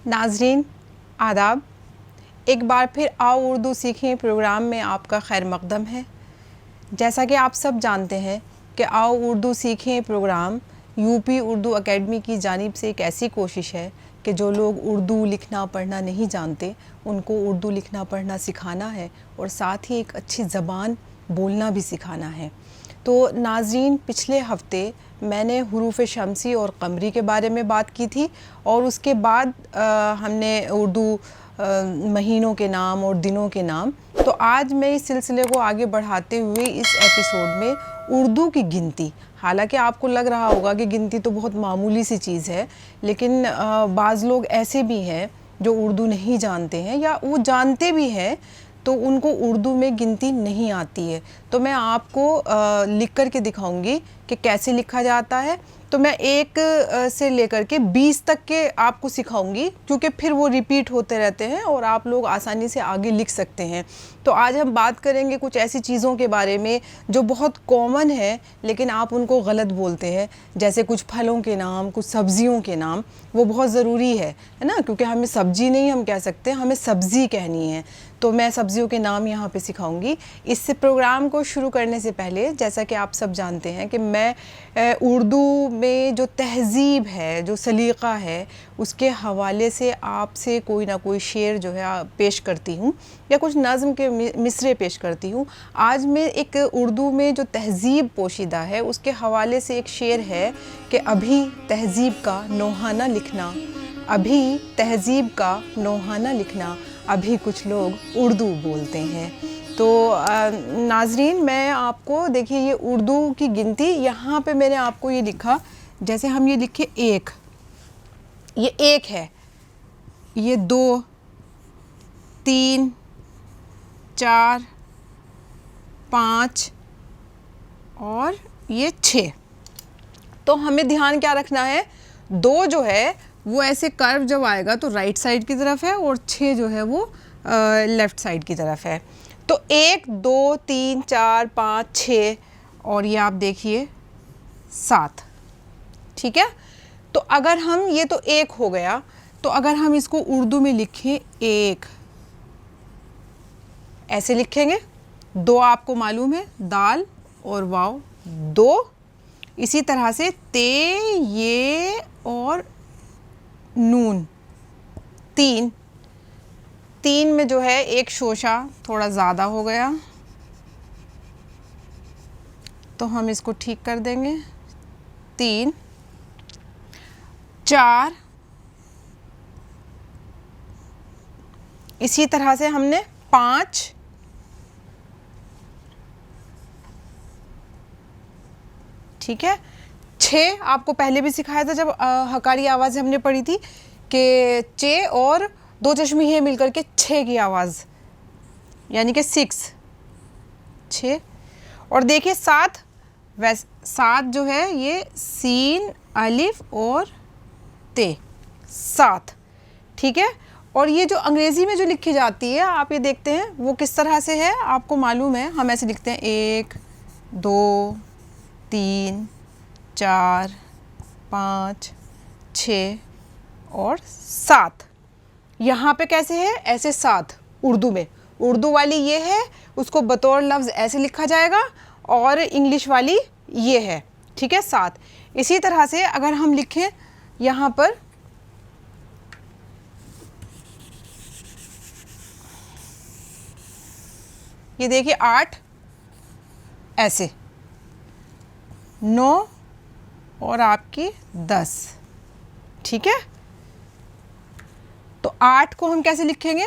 नाजरीन आदाब, एक बार फिर आओ उर्दू सीखें प्रोग्राम में आपका खैर मकदम है। जैसा कि आप सब जानते हैं कि आओ उर्दू सीखें प्रोग्राम यूपी उर्दू एकेडमी की जानिब से एक ऐसी कोशिश है कि जो लोग उर्दू लिखना पढ़ना नहीं जानते उनको उर्दू लिखना पढ़ना सिखाना है और साथ ही एक अच्छी ज़बान बोलना भी सिखाना है। तो नाज़रीन, पिछले हफ्ते मैंने हुरूफ शमसी और कमरी के बारे में बात की थी और उसके बाद हमने उर्दू महीनों के नाम और दिनों के नाम। तो आज मैं इस सिलसिले को आगे बढ़ाते हुए इस एपिसोड में उर्दू की गिनती, हालांकि आपको लग रहा होगा कि गिनती तो बहुत मामूली सी चीज़ है, लेकिन बाज़ लोग ऐसे भी हैं जो उर्दू नहीं जानते हैं या वो जानते भी हैं तो उनको उर्दू में गिनती नहीं आती है। तो मैं आपको लिख कर के दिखाऊंगी कि कैसे लिखा जाता है। तो मैं 1 से लेकर के 20 तक के आपको सिखाऊंगी, क्योंकि फिर वो रिपीट होते रहते हैं और आप लोग आसानी से आगे लिख सकते हैं। तो आज हम बात करेंगे कुछ ऐसी चीज़ों के बारे में जो बहुत कॉमन है लेकिन आप उनको गलत बोलते हैं, जैसे कुछ फलों के नाम, कुछ सब्जियों के नाम। वो बहुत ज़रूरी है ना, क्योंकि हमें सब्जी नहीं हम कह सकते, हमें सब्ज़ी कहनी है। तो मैं सब्जियों के नाम यहाँ पे सिखाऊंगी। इससे प्रोग्राम को शुरू करने से पहले, जैसा कि आप सब जानते हैं कि मैं उर्दू में जो तहज़ीब है, जो सलीक़ा है, उसके हवाले से आपसे कोई ना कोई शेर जो है पेश करती हूँ या कुछ नज़्म के मिसरे पेश करती हूँ। आज मैं एक उर्दू में जो तहज़ीब पोशीदा है उसके हवाले से एक शेर है कि अभी तहज़ीब का नोहाना लिखना, अभी तहज़ीब का नोहाना लिखना, अभी कुछ लोग उर्दू बोलते हैं। तो नाजरीन, मैं आपको देखिए ये उर्दू की गिनती, यहाँ पे मैंने आपको ये लिखा, जैसे हम ये लिखे 1, ये 1 है, ये 2, 3, 4, 5 और ये 6। तो हमें ध्यान क्या रखना है, 2 जो है वो ऐसे कर्व जब आएगा तो राइट साइड की तरफ है और 6 जो है वो लेफ़्ट साइड की तरफ है। तो 1, 2, 3, 4, 5, 6 और ये आप देखिए 7। ठीक है। तो अगर हम, ये तो 1 हो गया, तो अगर हम इसको उर्दू में लिखें 1, ऐसे लिखेंगे। 2 आपको मालूम है, दाल और वाव 2। इसी तरह से ते, ये और नून 3। 3 में जो है एक शोशा थोड़ा ज़्यादा हो गया, तो हम इसको ठीक कर देंगे। 3, 4, इसी तरह से हमने 5, ठीक है। 6 आपको पहले भी सिखाया था जब हकारी आवाज़ हमने पढ़ी थी कि चे और 2 चश्मी है मिलकर के 6 की आवाज़, यानी कि 6। और देखिए 7, वैसे 7 जो है ये सीन, अलिफ और ते, 7। ठीक है। और ये जो अंग्रेज़ी में जो लिखी जाती है, आप ये देखते हैं वो किस तरह से है, आपको मालूम है। हम ऐसे लिखते हैं 1, 2, 3, 4, 5, 6 और 7। यहाँ पे कैसे है, ऐसे 7 उर्दू में। उर्दू वाली ये है, उसको बतौर लफ्ज़ ऐसे लिखा जाएगा, और इंग्लिश वाली ये है। ठीक है, 7। इसी तरह से अगर हम लिखें यहाँ पर, ये देखिए 8, ऐसे 9 और आपकी 10। ठीक है। तो 8 को हम कैसे लिखेंगे,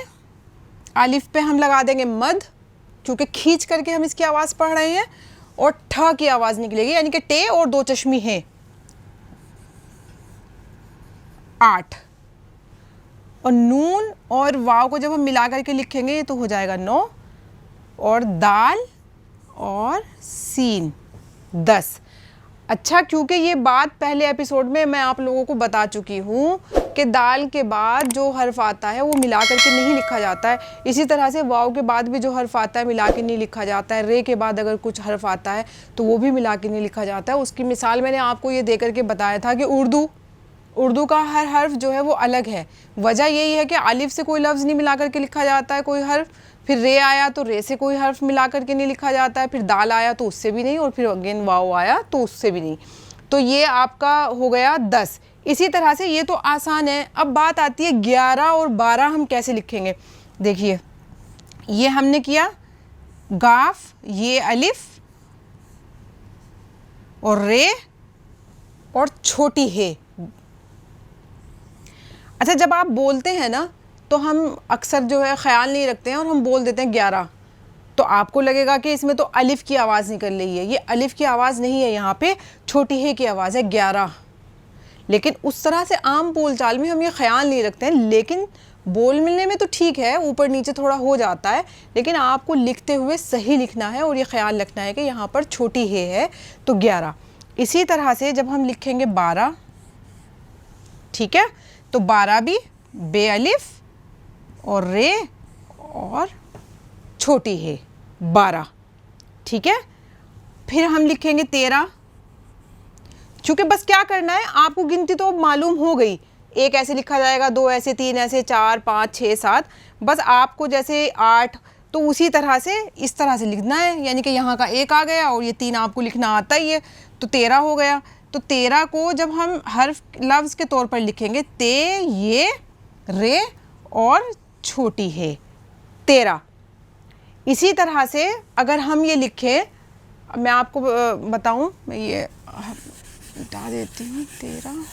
अलिफ पे हम लगा देंगे मद, क्योंकि खींच करके हम इसकी आवाज़ पढ़ रहे हैं, और ठ की आवाज़ निकलेगी, यानी कि टे और 2 चश्मी है। 8 और नून और वाव को जब हम मिला करके लिखेंगे तो हो जाएगा 9, और दाल और सीन 10। अच्छा, क्योंकि ये बात पहले एपिसोड में मैं आप लोगों को बता चुकी हूँ कि दाल के बाद जो हर्फ आता है वो मिला करके नहीं लिखा जाता है। इसी तरह से वाव के बाद भी जो हर्फ आता है मिला के नहीं लिखा जाता है। रे के बाद अगर कुछ हर्फ आता है तो वो भी मिला के नहीं लिखा जाता है। उसकी मिसाल मैंने आपको ये दे करके बताया था कि उर्दू का हर हर्फ जो है वो अलग है। वजह यही है कि अलिफ से कोई लफ्ज़ नहीं मिला करके लिखा जाता है कोई हर्फ, फिर रे आया तो रे से कोई हर्फ मिला करके नहीं लिखा जाता है, फिर दाल आया तो उससे भी नहीं, और फिर अगेन वाव आया तो उससे भी नहीं। तो ये आपका हो गया 10। इसी तरह से ये तो आसान है। अब बात आती है 11 और 12 हम कैसे लिखेंगे। देखिए ये हमने किया गाफ, ये अलिफ और रे और छोटी है। अच्छा, जब आप बोलते हैं ना तो हम अक्सर जो है ख्याल नहीं रखते हैं और हम बोल देते हैं 11, तो आपको लगेगा कि इसमें तो अलिफ की आवाज़ निकल रही है। ये अलिफ की आवाज़ नहीं है, यहाँ पे छोटी है की आवाज़ है 11। लेकिन उस तरह से आम बोलचाल में हम ये ख्याल नहीं रखते हैं, लेकिन बोल मिलने में तो ठीक है, ऊपर नीचे थोड़ा हो जाता है, लेकिन आपको लिखते हुए सही लिखना है और ये ख्याल रखना है कि यहाँ पर छोटी है तो 11। इसी तरह से जब हम लिखेंगे 12, ठीक है, तो 12 भी बे अलिफ और रे और छोटी है 12, ठीक है। फिर हम लिखेंगे 13। चूँकि बस क्या करना है, आपको गिनती तो मालूम हो गई, एक ऐसे लिखा जाएगा, दो ऐसे, तीन ऐसे, 4 5 6 7, बस आपको जैसे 8, तो उसी तरह से इस तरह से लिखना है। यानी कि यहाँ का 1 आ गया और ये 3 आपको लिखना आता ही है, तो 13 हो गया। तो 13 को जब हम हर्फ लफ्ज़ के तौर पर लिखेंगे, ते ये रे और छोटी है 13। इसी तरह से अगर हम ये लिखें, मैं आपको बताऊं, मैं ये मिटा देती हूँ 13।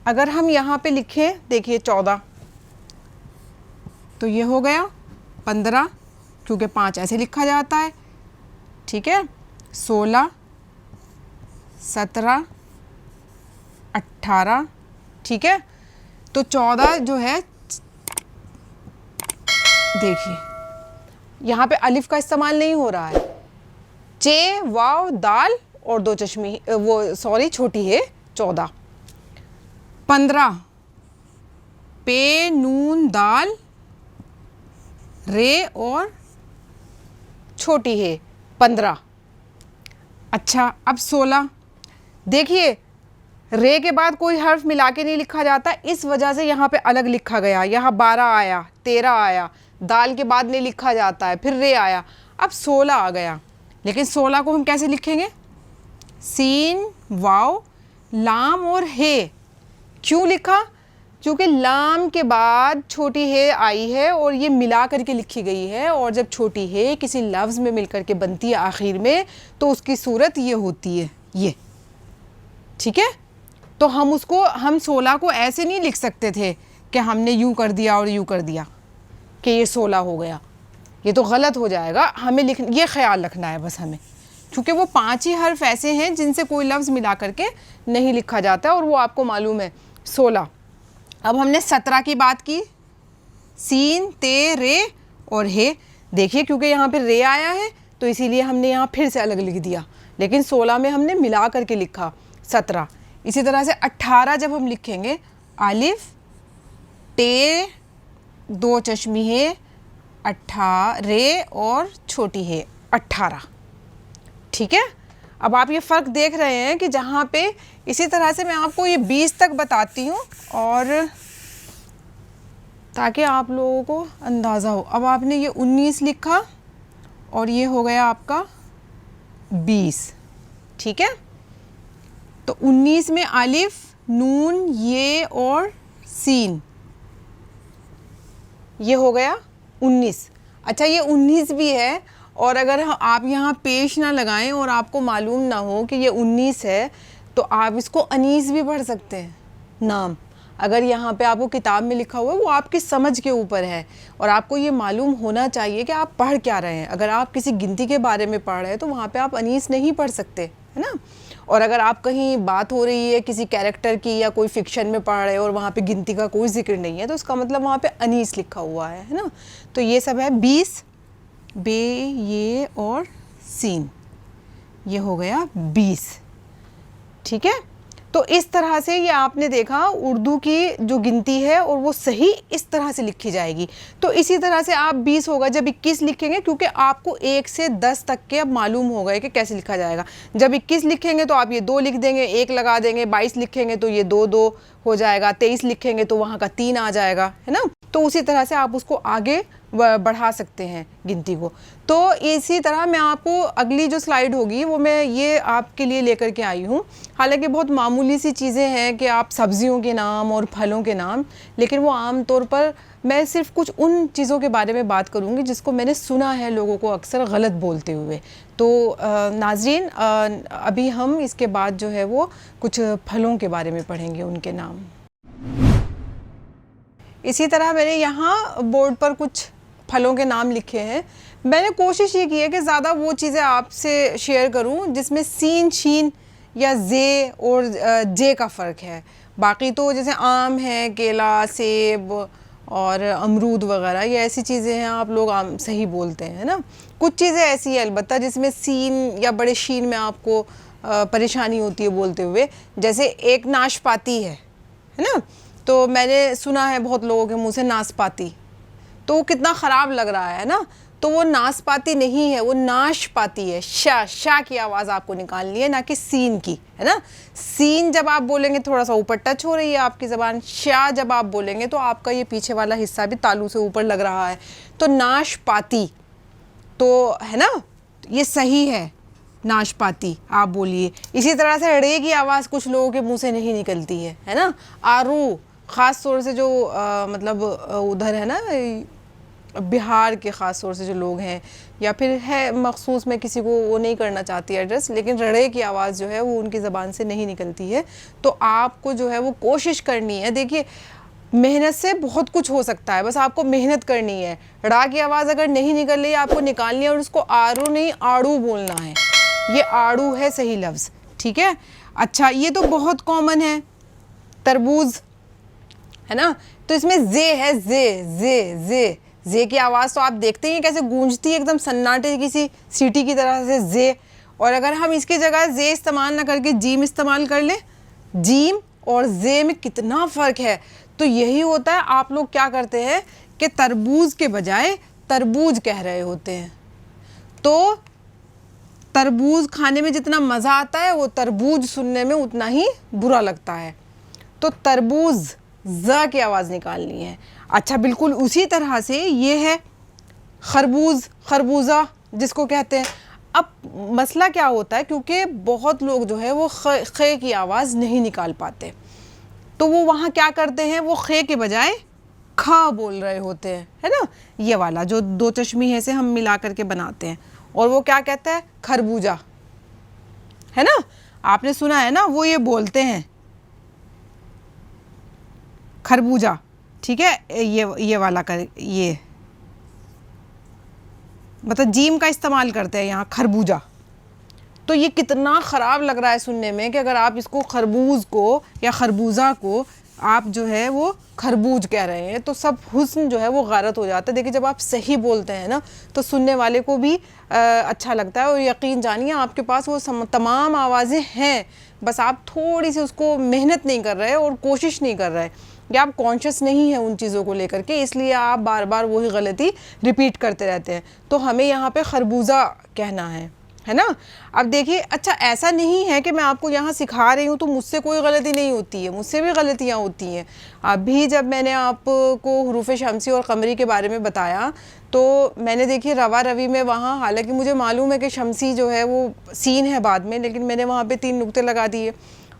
अगर हम यहाँ पे लिखें, देखिए 14, तो ये हो गया 15, क्योंकि 5 ऐसे लिखा जाता है, ठीक है। 16, 17, 18, ठीक है। तो 14 जो है, देखिए यहाँ पे अलिफ का इस्तेमाल नहीं हो रहा है, चे वाव दाल और 2 चश्मी, वो सॉरी छोटी है 14। 15 पे नून दाल रे और छोटी है 15। अच्छा, अब 16, देखिए रे के बाद कोई हर्फ मिला के नहीं लिखा जाता, इस वजह से यहाँ पे अलग लिखा गया। यहाँ 12 आया, 13 आया, दाल के बाद नहीं लिखा जाता है, फिर रे आया, अब 16 आ गया। लेकिन 16 को हम कैसे लिखेंगे, सीन वाव लाम और हे। क्यों लिखा, क्योंकि लाम के बाद छोटी है आई है और ये मिला करके लिखी गई है, और जब छोटी है किसी लफ्ज़ में मिल करके बनती है आखिर में, तो उसकी सूरत ये होती है, ये, ठीक है। तो हम 16 को ऐसे नहीं लिख सकते थे कि हमने यूँ कर दिया और यूँ कर दिया कि ये 16 हो गया, ये तो गलत हो जाएगा। हमें ये ख्याल रखना है बस हमें, क्योंकि वो 5 ही हर्फ ऐसे हैं जिनसे कोई लफ्ज़ मिला करके नहीं लिखा जाता, और वो आपको मालूम है 16। अब हमने 17 की बात की, सीन ते रे और हे। देखिए क्योंकि यहाँ पे रे आया है तो इसीलिए हमने यहाँ फिर से अलग लिख दिया, लेकिन 16 में हमने मिला करके लिखा 17। इसी तरह से 18 जब हम लिखेंगे, अलिफ टे 2 चश्मी है 18 रे और छोटी है 18, ठीक है। अब आप ये फ़र्क देख रहे हैं कि जहाँ पे, इसी तरह से मैं आपको ये 20 तक बताती हूँ और ताकि आप लोगों को अंदाज़ा हो। अब आपने ये 19 लिखा और ये हो गया आपका 20, ठीक है। तो 19 में अलिफ नून ये और सीन, ये हो गया 19। अच्छा, ये 19 भी है, और अगर आप यहाँ पेश ना लगाएं और आपको मालूम ना हो कि ये 19 है, तो आप इसको अनीस भी पढ़ सकते हैं नाम। अगर यहाँ पे आपको किताब में लिखा हुआ है, वो आपकी समझ के ऊपर है, और आपको ये मालूम होना चाहिए कि आप पढ़ क्या रहे हैं। अगर आप किसी गिनती के बारे में पढ़ रहे हैं तो वहाँ पे आप अनीस नहीं पढ़ सकते, है ना। और अगर आप कहीं बात हो रही है किसी कैरेक्टर की या कोई फिक्शन में पढ़ रहे हैं और वहाँ पे गिनती का कोई जिक्र नहीं है, तो उसका मतलब वहाँ पे अनीस लिखा हुआ है ना। तो ये सब है 20, बे ये और सीन, ये हो गया 20, ठीक है। तो इस तरह से ये आपने देखा उर्दू की जो गिनती है और वो सही इस तरह से लिखी जाएगी। तो इसी तरह से आप 20 होगा जब 21 लिखेंगे, क्योंकि आपको 1 से 10 तक के अब मालूम हो गए कि कैसे लिखा जाएगा। जब 21 लिखेंगे तो आप ये 2 लिख देंगे, 1 लगा देंगे। 22 लिखेंगे तो ये 2 2 हो जाएगा। 23 लिखेंगे तो वहाँ का 3 आ जाएगा, है ना। तो उसी तरह से आप उसको आगे बढ़ा सकते हैं गिनती को। तो इसी तरह मैं आपको अगली जो स्लाइड होगी वो मैं ये आपके लिए लेकर के आई हूँ। हालांकि बहुत मामूली सी चीज़ें हैं कि आप सब्जियों के नाम और फलों के नाम, लेकिन वो आम तौर पर मैं सिर्फ कुछ उन चीज़ों के बारे में बात करूँगी जिसको मैंने सुना है लोगों को अक्सर गलत बोलते हुए। तो नाज़रीन, अभी हम इसके बाद जो है वो कुछ फलों के बारे में पढ़ेंगे, उनके नाम। इसी तरह मैंने यहाँ बोर्ड पर कुछ फलों के नाम लिखे हैं। मैंने कोशिश ये की है कि ज़्यादा वो चीज़ें आपसे शेयर करूँ जिसमें सीन, शीन या जे और जे का फ़र्क है। बाकी तो जैसे आम है, केला, सेब और अमरूद वगैरह, ये ऐसी चीज़ें हैं आप लोग आम सही बोलते हैं, है ना। कुछ चीज़ें ऐसी है अलबत्ता जिसमें सीन या बड़े शीन में आपको परेशानी होती है बोलते हुए। जैसे एक नाशपाती है ना। तो मैंने सुना है बहुत लोगों के मुँह से नाशपाती, तो वो कितना ख़राब लग रहा है ना। तो वो नाशपाती नहीं है, वो नाशपाती है। शा की आवाज़ आपको निकालनी है, ना कि सीन की, है ना। सीन जब आप बोलेंगे थोड़ा सा ऊपर टच हो रही है आपकी ज़बान। शा जब आप बोलेंगे तो आपका ये पीछे वाला हिस्सा भी तालू से ऊपर लग रहा है। तो नाशपाती, तो है ना, ये सही है, नाशपाती आप बोलिए। इसी तरह से रे की आवाज़ कुछ लोगों के मुँह से नहीं निकलती है ना। आरू, ख़ास तौर से जो मतलब उधर है ना बिहार के ख़ास तौर से जो लोग हैं, या फिर है मखसूस, मैं किसी को वो नहीं करना चाहती एड्रेस, लेकिन रड़े की आवाज़ जो है वो उनकी ज़बान से नहीं निकलती है। तो आपको जो है वो कोशिश करनी है। देखिए, मेहनत से बहुत कुछ हो सकता है, बस आपको मेहनत करनी है। ड़ा की आवाज़ अगर नहीं निकल रही है आपको निकालनी है, और उसको आरू नहीं आड़ू बोलना है। ये आड़ू है सही लफ्ज़, ठीक है। अच्छा, ये तो बहुत कॉमन है, तरबूज, है ना। तो इसमें जे है, जे जे की आवाज़ तो आप देखते हैं कैसे गूंजती है, एकदम सन्नाटे की सी सीटी की तरह से जे। और अगर हम इसकी जगह जे इस्तेमाल ना करके जीम इस्तेमाल कर लें, जीम और जे में कितना फ़र्क है। तो यही होता है, आप लोग क्या करते हैं कि तरबूज के बजाय तरबूज कह रहे होते हैं। तो तरबूज खाने में जितना मज़ा आता है वो तरबूज सुनने में उतना ही बुरा लगता है। तो तरबूज, ज़ की आवाज़ निकालनी है। अच्छा, बिल्कुल उसी तरह से ये है खरबूज, खरबूजा जिसको कहते हैं। अब मसला क्या होता है, क्योंकि बहुत लोग जो है वो खे की आवाज़ नहीं निकाल पाते, तो वो वहाँ क्या करते हैं, वो खे के बजाय खा बोल रहे होते हैं, है ना। ये वाला जो दो चश्मी है से हम मिला करके बनाते हैं, और वो क्या कहता है, खरबूजा, है ना। आपने सुना है ना, वो ये बोलते हैं खरबूजा, ठीक है। ये वाला कर, ये मतलब जीम का इस्तेमाल करते हैं यहाँ, खरबूजा। तो ये कितना ख़राब लग रहा है सुनने में कि अगर आप इसको खरबूज को या खरबूजा को आप जो है वो खरबूज कह रहे हैं, तो सब हुस्न जो है वो गारत हो जाता है। देखिए, जब आप सही बोलते हैं ना तो सुनने वाले को भी अच्छा लगता है। और यकीन जानिए आपके पास वो तमाम आवाज़ें हैं, बस आप थोड़ी सी उसको मेहनत नहीं कर रहे और कोशिश नहीं कर रहे, या आप कॉन्शियस नहीं है उन चीज़ों को लेकर के, इसलिए आप बार बार वही गलती रिपीट करते रहते हैं। तो हमें यहाँ पे खरबूजा कहना है ना। अब देखिए, अच्छा ऐसा नहीं है कि मैं आपको यहाँ सिखा रही हूँ तो मुझसे कोई गलती नहीं होती है, मुझसे भी गलतियाँ होती हैं। अभी जब मैंने आपको हुरूफ शमसी और कमरी के बारे में बताया तो मैंने देखिए रवा रवी में वहाँ, हालांकि मुझे मालूम है कि शमसी जो है वो सीन है बाद में, लेकिन मैंने वहाँ पे 3 नुक्ते लगा दिए।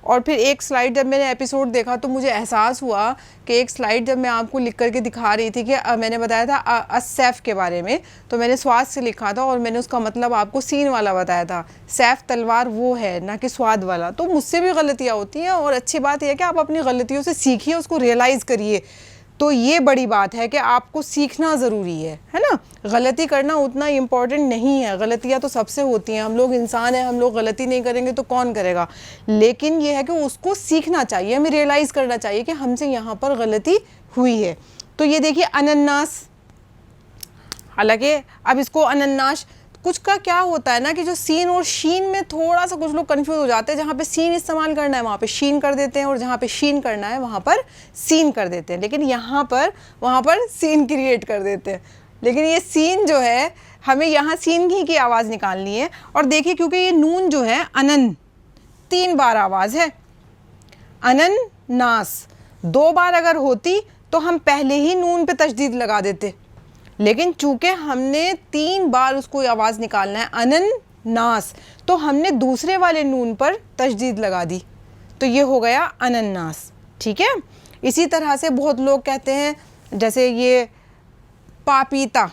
और फिर एक स्लाइड जब मैंने एपिसोड देखा तो मुझे एहसास हुआ कि एक स्लाइड जब मैं आपको लिख करके दिखा रही थी कि मैंने बताया था असैफ के बारे में, तो मैंने स्वाद से लिखा था और मैंने उसका मतलब आपको सीन वाला बताया था। सैफ तलवार वो है, ना कि स्वाद वाला। तो मुझसे भी गलतियाँ होती हैं, और अच्छी बात यह है कि आप अपनी गलतियों से सीखिए, उसको रियलाइज़ करिए। तो ये बड़ी बात है कि आपको सीखना ज़रूरी है ना। गलती करना उतना इम्पॉर्टेंट नहीं है, गलतियाँ तो सबसे होती हैं, हम लोग इंसान हैं, हम लोग गलती नहीं करेंगे तो कौन करेगा। लेकिन ये है कि उसको सीखना चाहिए, हमें रियलाइज़ करना चाहिए कि हमसे यहाँ पर गलती हुई है। तो ये देखिए अनन्नास, हालांकि अब इसको अनन्नास कुछ का क्या होता है ना कि जो सीन और शीन में थोड़ा सा कुछ लोग कंफ्यूज हो जाते हैं, जहाँ पे सीन इस्तेमाल करना है वहाँ पे शीन कर देते हैं, और जहाँ पे शीन करना है वहाँ पर सीन कर देते हैं, लेकिन यहाँ पर वहाँ पर सीन क्रिएट कर देते हैं। लेकिन ये सीन जो है हमें यहाँ सीन की आवाज़ निकालनी है। और देखिए क्योंकि ये नून जो है अनन 3 बार आवाज़ है, अनन नास 2 बार अगर होती तो हम पहले ही नून पे तशदीद लगा देते, लेकिन चूंकि हमने 3 बार उसको आवाज़ निकालना है अनन नास, तो हमने दूसरे वाले नून पर तशदीद लगा दी, तो ये हो गया अनन्नास। ठीक है। इसी तरह से बहुत लोग कहते हैं, जैसे ये पापीता,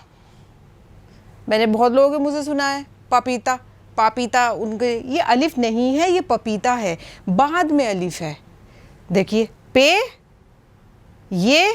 मैंने बहुत लोगों के मुँह से सुना है पापीता, पापीता, उनके ये अलिफ नहीं है, ये पपीता है, बाद में अलिफ है। देखिए पे ये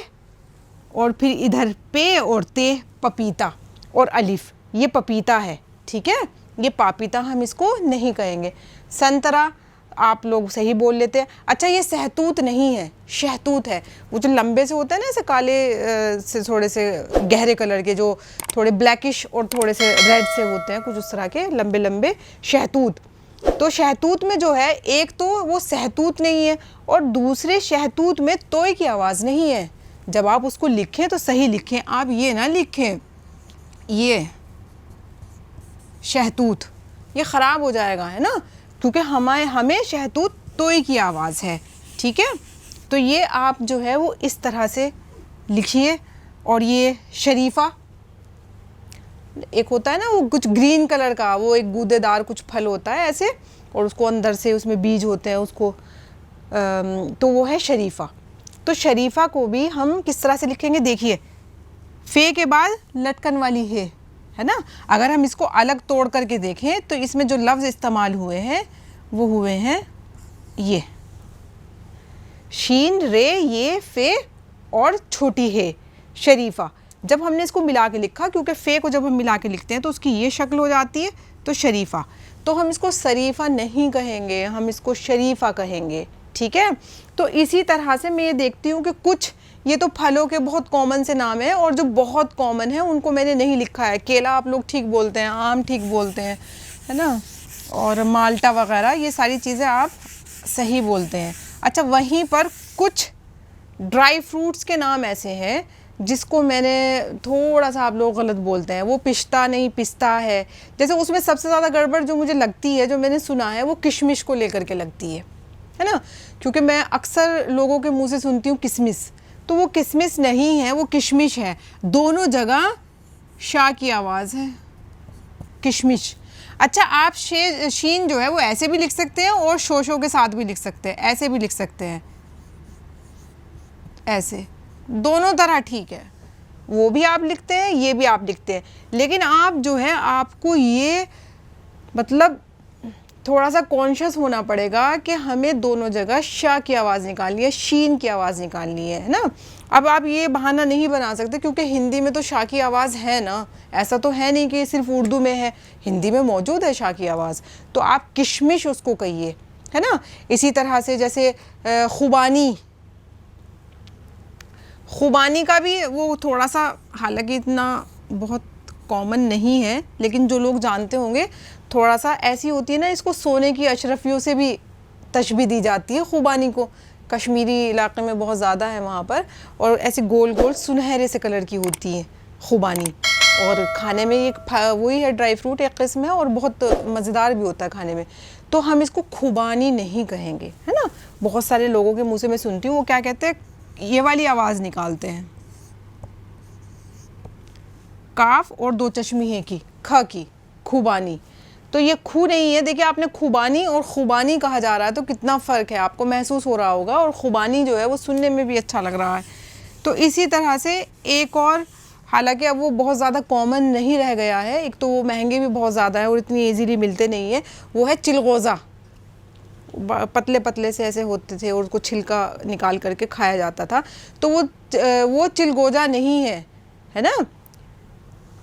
और फिर इधर पे और ते, पपीता और अलिफ, ये पपीता है। ठीक है, ये पापीता हम इसको नहीं कहेंगे। संतरा आप लोग सही बोल लेते हैं। अच्छा ये सहतूत नहीं है, शहतूत है, वो जो लंबे से होते हैं ना, ऐसे काले से थोड़े से गहरे कलर के, जो थोड़े ब्लैकिश और थोड़े से रेड से होते हैं, कुछ उस तरह के लंबे लंबे, शहतूत। तो शहतूत में जो है एक तो वो सहतूत नहीं है, और दूसरे शहतूत में तोय की आवाज़ नहीं है। जब आप उसको लिखें तो सही लिखें, आप ये ना लिखें ये शहतूत, ये ख़राब हो जाएगा, है ना, क्योंकि हमें शहतूत तोय की आवाज़ है। ठीक है, तो ये आप जो है वो इस तरह से लिखिए। और ये शरीफ़ा, एक होता है ना वो कुछ ग्रीन कलर का, वो एक गूदेदार कुछ फल होता है ऐसे, और उसको अंदर से उसमें बीज होते हैं, उसको तो वो है शरीफ़ा। तो शरीफ़ा को भी हम किस तरह से लिखेंगे, देखिए फे के बाद लटकन वाली है ना। अगर हम इसको अलग तोड़ करके देखें तो इसमें जो लफ्ज़ इस्तेमाल हुए हैं वो हुए हैं ये शीन रे ये फे और छोटी है शरीफ़ा। जब हमने इसको मिला के लिखा, क्योंकि फ़े को जब हम मिला के लिखते हैं तो उसकी ये शक्ल हो जाती है, तो शरीफ़ा, तो हम इसको शरीफ़ा नहीं कहेंगे, हम इसको शरीफ़ा कहेंगे। ठीक है, तो इसी तरह से मैं ये देखती हूँ कि कुछ ये तो फलों के बहुत कॉमन से नाम हैं, और जो बहुत कॉमन है उनको मैंने नहीं लिखा है। केला आप लोग ठीक बोलते हैं, आम ठीक बोलते हैं, है ना, और माल्टा वगैरह, ये सारी चीज़ें आप सही बोलते हैं। अच्छा, वहीं पर कुछ ड्राई फ्रूट्स के नाम ऐसे हैं जिसको मैंने थोड़ा सा आप लोग गलत बोलते हैं, वो पिस्ता नहीं पिस्ता है। जैसे उसमें सबसे ज़्यादा गड़बड़ जो मुझे लगती है, जो मैंने सुना है, वो किशमिश को लेकर के लगती है ना, क्योंकि मैं अक्सर लोगों के मुंह से सुनती हूँ किशमिश, तो वो किशमिश नहीं है, वो किशमिश है। दोनों जगह शाह की आवाज़ है, किशमिश। अच्छा, आप शीन जो है वो ऐसे भी लिख सकते हैं और शोशो के साथ भी लिख सकते हैं, ऐसे भी लिख सकते हैं, ऐसे, दोनों तरह ठीक है, वो भी आप लिखते हैं, ये भी आप लिखते हैं। लेकिन आप जो है आपको ये मतलब थोड़ा सा कॉन्शियस होना पड़ेगा कि हमें दोनों जगह शाह की आवाज़ निकालनी है, शीन की आवाज़ निकालनी है ना। अब आप ये बहाना नहीं बना सकते, क्योंकि हिंदी में तो शाह की आवाज़ है ना, ऐसा तो है नहीं कि सिर्फ उर्दू में है, हिंदी में मौजूद है शाह की आवाज़, तो आप किशमिश उसको कहिए, है ना। इसी तरह से जैसे खुबानी, खुबानी का भी वो थोड़ा सा, हालांकि इतना बहुत कॉमन नहीं है, लेकिन जो लोग जानते होंगे, थोड़ा सा ऐसी होती है ना, इसको सोने की अशरफियों से भी तशबीह दी जाती है खुबानी को, कश्मीरी इलाके में बहुत ज़्यादा है वहाँ पर, और ऐसे गोल गोल सुनहरे से कलर की होती है खुबानी, और खाने में एक वही है, ड्राई फ्रूट एक किस्म है, और बहुत मज़ेदार भी होता है खाने में। तो हम इसको खुबानी नहीं कहेंगे, है ना। बहुत सारे लोगों के मुँह से मैं सुनती हूँ, वो क्या कहते हैं, ये वाली आवाज़ निकालते हैं, काफ और 2 चश्मी है की, ख की, खुबानी। तो ये खू नहीं है, देखिए आपने खुबानी और खुबानी कहा जा रहा है, तो कितना फ़र्क है आपको महसूस हो रहा होगा, और खुबानी जो है वो सुनने में भी अच्छा लग रहा है। तो इसी तरह से एक और, हालांकि अब वो बहुत ज़्यादा कॉमन नहीं रह गया है, एक तो वो महंगे भी बहुत ज़्यादा है और इतनी ईजीली मिलते नहीं है, वो है चिलगोज़ा। पतले पतले से ऐसे होते थे और उसको छिलका निकाल करके खाया जाता था, तो वो चिलगोज़ा नहीं है ना,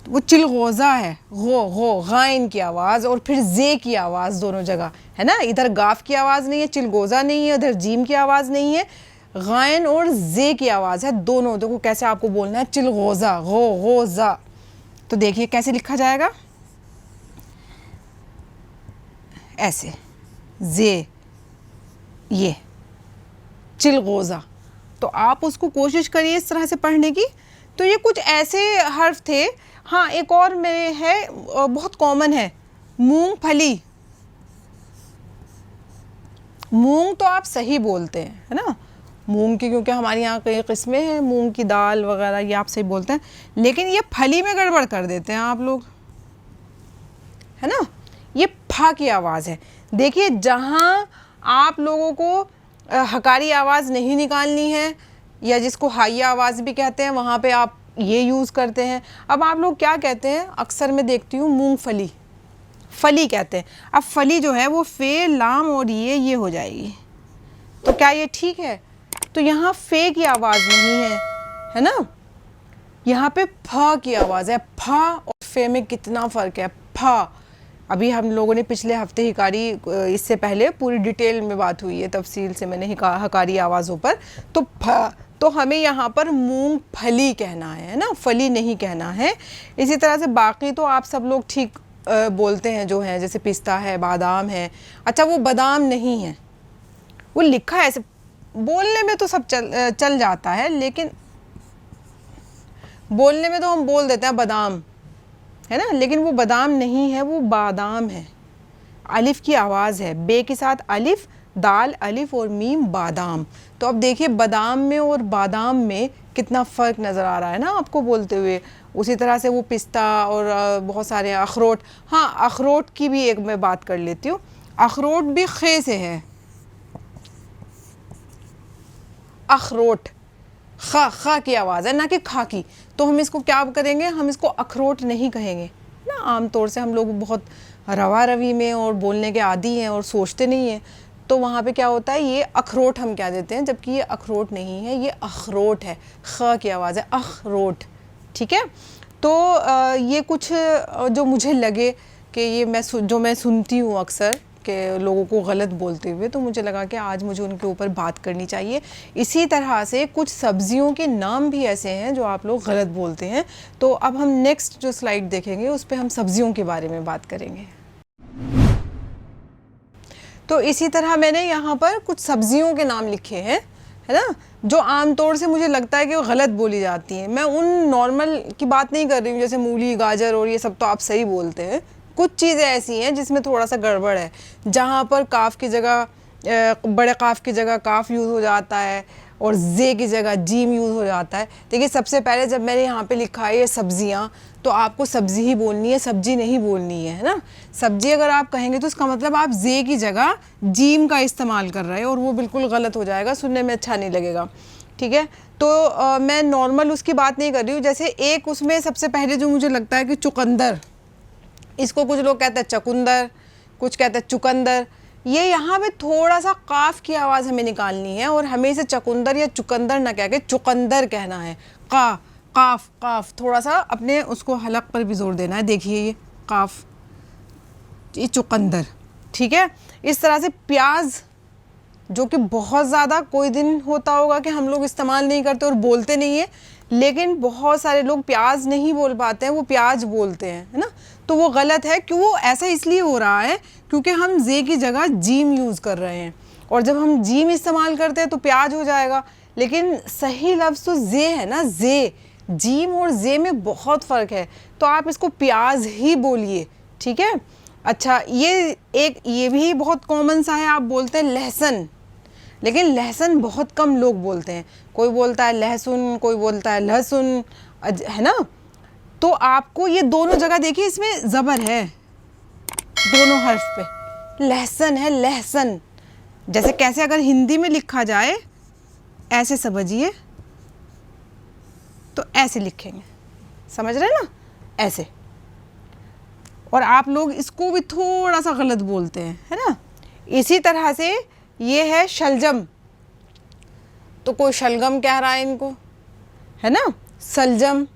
वो चिलगोज़ा है। गो गाइन की आवाज़ और फिर जे की आवाज़ दोनों जगह, है ना। इधर गाफ की आवाज़ नहीं है, चिलगोज़ा नहीं है, इधर जीम की आवाज़ नहीं है, गाइन और जे की आवाज़ है दोनों। देखो कैसे आपको बोलना है, चिलगोज़ा, गोज़ा। तो देखिए कैसे लिखा जाएगा, ऐसे, जे, ये चिलगोज़ा। तो आप उसको कोशिश करिए इस तरह से पढ़ने की। तो ये कुछ ऐसे हर्फ थे। हाँ, एक और में है, बहुत कॉमन है, मूंगफली। मूंग तो आप सही बोलते हैं, है ना, मूंग की, क्योंकि हमारे यहाँ कई किस्में हैं, मूंग की दाल वगैरह, ये आप सही बोलते हैं। लेकिन ये फली में गड़बड़ कर देते हैं आप लोग, है ना। ये फा की आवाज़ है। देखिए, जहाँ आप लोगों को हकारी आवाज़ नहीं निकालनी है, या जिसको हाइया आवाज़ भी कहते हैं, वहाँ पे आप ये यूज़ करते हैं। अब आप लोग क्या कहते हैं, अक्सर मैं देखती हूँ मूंगफली, फली कहते हैं। अब फली जो है वो फे, लाम और ये हो जाएगी। तो क्या ये ठीक है? तो यहाँ फे की आवाज़ नहीं है ना, यहाँ पे फा की आवाज़ है। फा और फे में कितना फ़र्क है। फा, अभी हम लोगों ने पिछले हफ्ते हिकारी, इससे पहले पूरी डिटेल में बात हुई है, तफसील से मैंने हकारी आवाज़ों पर। तो फा, तो हमें यहाँ पर मूंगफली कहना है ना, फली नहीं कहना है। इसी तरह से बाकी तो आप सब लोग ठीक बोलते हैं जो हैं, जैसे पिस्ता है, बादाम है। अच्छा, वो बादाम नहीं है, वो लिखा है ऐसे, बोलने में तो सब चल जाता है, लेकिन बोलने में तो हम बोल देते हैं बादाम, है ना, लेकिन वो बादाम नहीं है, वो बादाम है। अलिफ की आवाज़ है, बे के साथ अलिफ, दाल अलिफ और मीम, बादाम। तो अब देखिए, बादाम में और बादाम में कितना फ़र्क नज़र आ रहा है ना आपको बोलते हुए। उसी तरह से वो पिस्ता और बहुत सारे अखरोट। हाँ, अखरोट की भी एक मैं बात कर लेती हूँ। अखरोट भी खे से है, अखरोट, खा की आवाज़ है, ना कि खा की। तो हम इसको क्या करेंगे, हम इसको अखरोट नहीं कहेंगे ना। आमतौर से हम लोग बहुत रवा रवी में और बोलने के आदी हैं और सोचते नहीं हैं, तो वहाँ पे क्या होता है, ये अखरोट हम क्या देते हैं, जबकि ये अखरोट नहीं है, ये अखरोट है। ख की आवाज़ है, अखरोट। ठीक है। तो ये कुछ जो मुझे लगे कि ये मैं सुनती हूँ अक्सर के लोगों को गलत बोलते हुए, तो मुझे लगा कि आज मुझे उनके ऊपर बात करनी चाहिए। इसी तरह से कुछ सब्जियों के नाम भी ऐसे हैं जो आप लोग गलत बोलते हैं। तो अब हम नेक्स्ट जो स्लाइड देखेंगे उस पर हम सब्जियों के बारे में बात करेंगे। तो इसी तरह मैंने यहाँ पर कुछ सब्जियों के नाम लिखे हैं, है ना, जो आमतौर से मुझे लगता है कि वो गलत बोली जाती हैं। मैं उन नॉर्मल की बात नहीं कर रही हूँ, जैसे मूली, गाजर और ये सब तो आप सही बोलते हैं। कुछ चीज़ें ऐसी हैं जिसमें थोड़ा सा गड़बड़ है, जहाँ पर काफ की जगह, बड़े काफ की जगह काफ यूज़ हो जाता है और जे की जगह जीम यूज़ हो जाता है। देखिए, सबसे पहले जब मैंने यहाँ पे लिखा है ये सब्जियाँ, तो आपको सब्ज़ी ही बोलनी है, सब्जी नहीं बोलनी है ना। सब्जी अगर आप कहेंगे तो इसका मतलब आप जे की जगह जीम का इस्तेमाल कर रहे हैं, और वो बिल्कुल गलत हो जाएगा, सुनने में अच्छा नहीं लगेगा। ठीक है। तो मैं नॉर्मल उसकी बात नहीं कर रही हूँ। जैसे एक उसमें सबसे पहले जो मुझे लगता है कि चुकंदर, इसको कुछ लोग कहते हैं चकुंदर, कुछ कहते हैं चुकंदर। ये यहाँ पे थोड़ा सा काफ की आवाज़ हमें निकालनी है, और हमें इसे चकुंदर या चुकंदर ना कह के चुकंदर कहना है। काफ काफ थोड़ा सा अपने उसको हलक पर भी जोर देना है। देखिए, ये काफ, ये चुकंदर। ठीक है। इस तरह से प्याज, जो कि बहुत ज़्यादा कोई दिन होता होगा कि हम लोग इस्तेमाल नहीं करते और बोलते नहीं है, लेकिन बहुत सारे लोग प्याज नहीं बोल पाते हैं, वो प्याज बोलते हैं, है ना। तो वो गलत है। क्यों? वो ऐसा इसलिए हो रहा है क्योंकि हम जे की जगह जीम यूज़ कर रहे हैं, और जब हम जीम इस्तेमाल करते हैं तो प्याज हो जाएगा। लेकिन सही लफ्ज़ तो जे है ना, जे। जीम और जे में बहुत फ़र्क है, तो आप इसको प्याज ही बोलिए। ठीक है। अच्छा, ये भी बहुत कॉमन सा है, आप बोलते हैं लहसुन, लेकिन लहसुन बहुत कम लोग बोलते हैं। कोई बोलता है लहसुन, कोई बोलता है लहसुन, है ना। तो आपको ये दोनों जगह देखिए, इसमें ज़बर है दोनों हर्फ पे, लहसुन है, लहसुन। जैसे कैसे अगर हिंदी में लिखा जाए, ऐसे समझिए, तो ऐसे लिखेंगे, समझ रहे हैं ना, ऐसे। और आप लोग इसको भी थोड़ा सा गलत बोलते हैं, है ना। इसी तरह से ये है शलजम, तो कोई शलगम कह रहा है इनको, है ना, सलजम।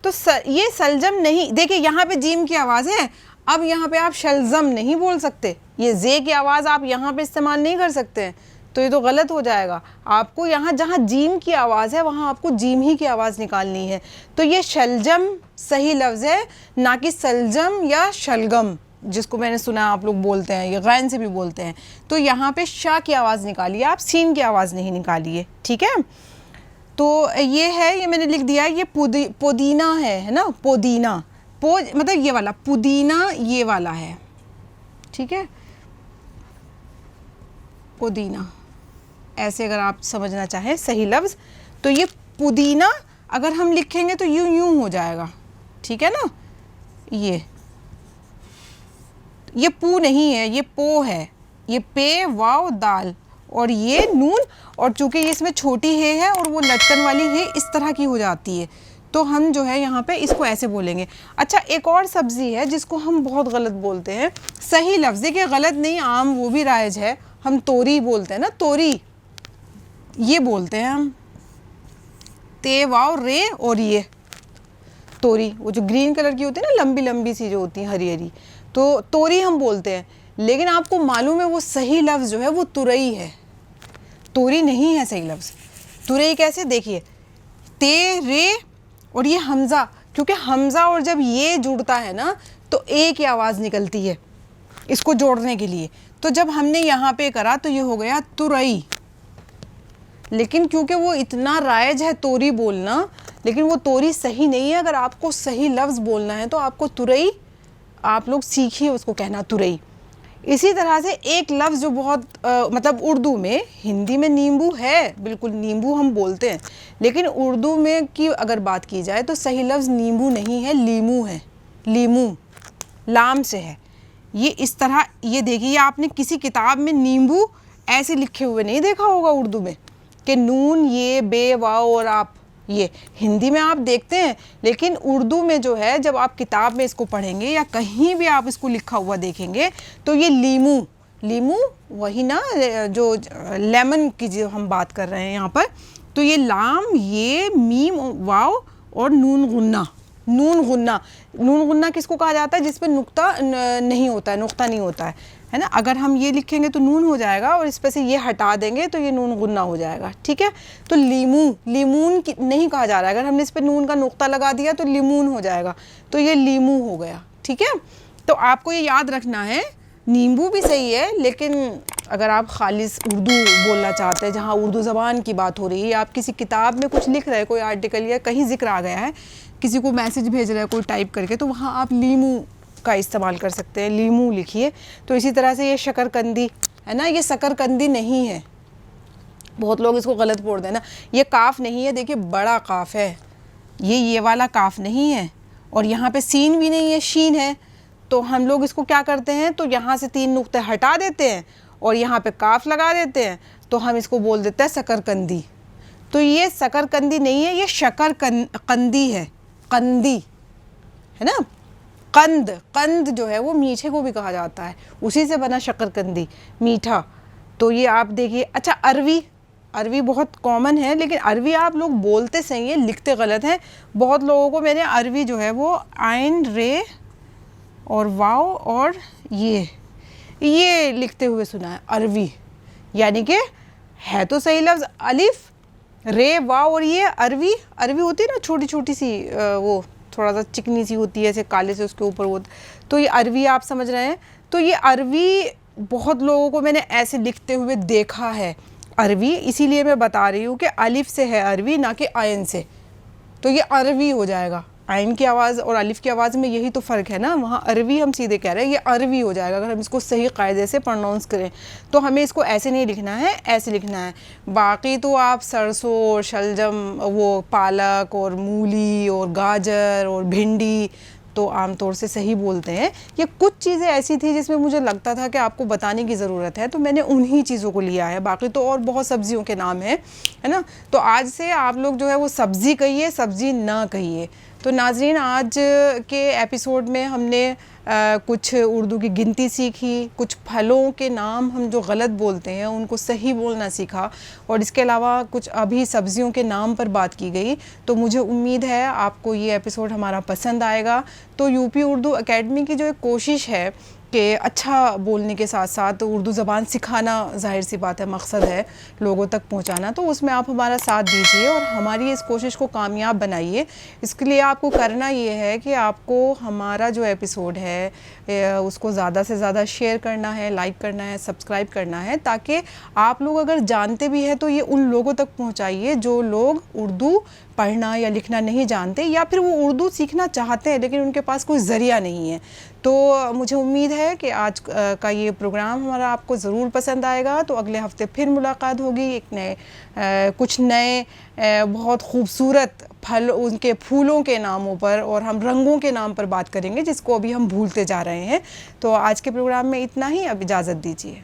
तो ये सलजम नहीं। देखिए, यहाँ पे जीम की आवाज़ है, अब यहाँ पे आप शलजम नहीं बोल सकते, ये जे की आवाज़ आप यहाँ पे इस्तेमाल नहीं कर सकते हैं, तो ये तो गलत हो जाएगा। आपको यहाँ जहाँ जीम की आवाज़ है वहाँ आपको जीम ही की आवाज़ निकालनी है। तो ये शलजम सही लफ्ज़ है, ना कि सलजम या शलगम। जिसको मैंने सुना आप लोग बोलते हैं, ये गैन से भी बोलते हैं। तो यहाँ पे शाह की आवाज़ निकालिए आप, सीन की आवाज़ नहीं निकालिए, ठीक है। तो ये है, ये मैंने लिख दिया, ये पुदीना है ना, पुदीना, मतलब ये वाला पुदीना, ये वाला है, ठीक है, पुदीना, ऐसे अगर आप समझना चाहें सही लफ्ज़। तो ये पुदीना अगर हम लिखेंगे तो यूं यूं हो जाएगा, ठीक है ना। ये पू नहीं है, ये पो है, ये पे वाव दाल, और ये नून, और चूंकि ये इसमें छोटी है और वो लटकन वाली है, इस तरह की हो जाती है, तो हम जो है यहाँ पे इसको ऐसे बोलेंगे। अच्छा, एक और सब्ज़ी है जिसको हम बहुत गलत बोलते हैं, सही लफ्ज़ है कि गलत नहीं, आम वो भी राइज है, हम तोरी बोलते हैं ना, तोरी, ये बोलते हैं हम, ते वाव रे, और ये तोरी, वो जो ग्रीन कलर की होती है ना, लंबी लंबी सी जो होती है, हरी हरी, तो तोरी हम बोलते हैं। लेकिन आपको मालूम है वो सही लफ्ज़ जो है वो तुरई है, तोरी नहीं है सही लफ्ज़। तुरई कैसे, देखिए, ते रे और ये हमज़ा, क्योंकि हमज़ा और जब ये जुड़ता है ना तो ए की आवाज़ निकलती है इसको जोड़ने के लिए। तो जब हमने यहाँ पे करा तो ये हो गया तुरई। लेकिन क्योंकि वो इतना राइज है तोरी बोलना, लेकिन वो तोरी सही नहीं है। अगर आपको सही लफ्ज़ बोलना है तो आपको तुरई, आप लोग सीखिए उसको कहना, तुरई। इसी तरह से एक लफ्ज़ जो बहुत मतलब उर्दू में, हिंदी में नींबू है, बिल्कुल नींबू हम बोलते हैं, लेकिन उर्दू में की अगर बात की जाए तो सही लफ्ज़ नींबू नहीं है, लीमू है, लीमू, लाम से है। ये इस तरह, ये देखिए, आपने किसी किताब में नींबू ऐसे लिखे हुए नहीं देखा होगा उर्दू में कि नून ये बे वाव और आप, ये हिंदी में आप देखते हैं, लेकिन उर्दू में जो है जब आप किताब में इसको पढ़ेंगे या कहीं भी आप इसको लिखा हुआ देखेंगे तो ये लीमू, लीमू वही ना जो लेमन की जो हम बात कर रहे हैं यहाँ पर, तो ये लाम, ये मीम वाव और नून गुन्ना, नून गुन्ना, नून गुन्ना किसको कहा जाता है, जिस पे नुक्ता नहीं होता है, नुक्ता नहीं होता है ना। अगर हम ये लिखेंगे तो नून हो जाएगा और इस पे से ये हटा देंगे तो ये नून गुन्ना हो जाएगा, ठीक है। तो लीमू, लीमून नहीं कहा जा रहा है, अगर हमने इस पे नून का नुक्ता लगा दिया तो लीमून हो जाएगा, तो ये लीमू हो गया, ठीक है। तो आपको ये याद रखना है, नींबू भी सही है, लेकिन अगर आप खालिस उर्दू बोलना चाहते हैं, जहाँ उर्दू ज़बान की बात हो रही है, आप किसी किताब में कुछ लिख रहे हैं, कोई आर्टिकल या कहीं जिक्र आ गया है, किसी को मैसेज भेज रहे हैं कोई टाइप करके, तो वहाँ आप लीमू का इस्तेमाल कर सकते हैं, लीमू लिखिए। तो इसी तरह से ये शकरकंदी है ना, ये शकरकंदी नहीं है, बहुत लोग इसको गलत बोलते हैं ना, ये काफ नहीं है, देखिए बड़ा काफ है, ये वाला काफ नहीं है, और यहाँ पे सीन भी नहीं है, शीन है। तो हम लोग इसको क्या करते हैं, तो यहाँ से 3 नुक्ते हटा देते हैं और यहाँ पे काफ लगा देते हैं, तो हम इसको बोल देते हैं शकरकंदी। तो ये शकरकंदी नहीं है, ये शकरकंदी है, कंदी है ना। कंद, कंद जो है वो मीठे को भी कहा जाता है, उसी से बना शकरकंदी, मीठा। तो ये आप देखिए। अच्छा, अरवी, अरवी बहुत कॉमन है, लेकिन अरवी आप लोग बोलते सही है, लिखते गलत हैं। बहुत लोगों को मैंने अरवी जो है वो आइन रे और वाव और ये लिखते हुए सुना है, अरवी, यानी कि है तो सही लफ्ज़ अलिफ रे वाव और ये अरवी। अरवी होती है ना छोटी छोटी सी, वो थोड़ा सा चिकनी सी होती है, ऐसे काले से उसके ऊपर वो, तो ये अरवी आप समझ रहे हैं। तो ये अरवी बहुत लोगों को मैंने ऐसे लिखते हुए देखा है, अरवी, इसीलिए मैं बता रही हूँ कि अलिफ से है अरवी, ना कि आयन से। तो ये अरवी हो जाएगा, आयन की आवाज़ और अलिफ की आवाज़ में यही तो फ़र्क है ना, वहाँ अरवी हम सीधे कह रहे हैं, ये अरवी हो जाएगा अगर हम इसको सही कायदे से प्रोनाउंस करें। तो हमें इसको ऐसे नहीं लिखना है, ऐसे लिखना है। बाकी तो आप सरसों और शलजम, वो पालक और मूली और गाजर और भिंडी तो आमतौर से सही बोलते हैं। ये कुछ चीज़ें ऐसी थी जिसमें मुझे लगता था कि आपको बताने की ज़रूरत है, तो मैंने उन्हीं चीज़ों को लिया है। बाकी तो और बहुत सब्जियों के नाम है ना। तो आज से आप लोग जो है वो सब्ज़ी कहिए, सब्ज़ी ना कहिए। तो नाज़रीन, आज के एपिसोड में हमने कुछ उर्दू की गिनती सीखी, कुछ फलों के नाम हम जो गलत बोलते हैं उनको सही बोलना सीखा, और इसके अलावा कुछ अभी सब्जियों के नाम पर बात की गई। तो मुझे उम्मीद है आपको ये एपिसोड हमारा पसंद आएगा। तो यूपी उर्दू एकेडमी की जो एक कोशिश है कि अच्छा बोलने के साथ साथ उर्दू ज़बान सिखाना ज़ाहिर सी बात है मकसद है लोगों तक पहुंचाना, तो उसमें आप हमारा साथ दीजिए और हमारी इस कोशिश को कामयाब बनाइए। इसके लिए आपको करना ये है कि आपको हमारा जो एपिसोड है उसको ज़्यादा से ज़्यादा शेयर करना है, लाइक करना है, सब्सक्राइब करना है, ताकि आप लोग अगर जानते भी हैं तो ये उन लोगों तक पहुँचाइए जो लोग उर्दू पढ़ना या लिखना नहीं जानते, या फिर वो उर्दू सीखना चाहते हैं लेकिन उनके पास कोई ज़रिया नहीं है। तो मुझे उम्मीद है कि आज का ये प्रोग्राम हमारा आपको ज़रूर पसंद आएगा। तो अगले हफ्ते फिर मुलाकात होगी एक नए कुछ नए बहुत खूबसूरत फल, उनके फूलों के नामों पर और हम रंगों के नाम पर बात करेंगे जिसको अभी हम भूलते जा रहे हैं। तो आज के प्रोग्राम में इतना ही, अब इजाज़त दीजिए।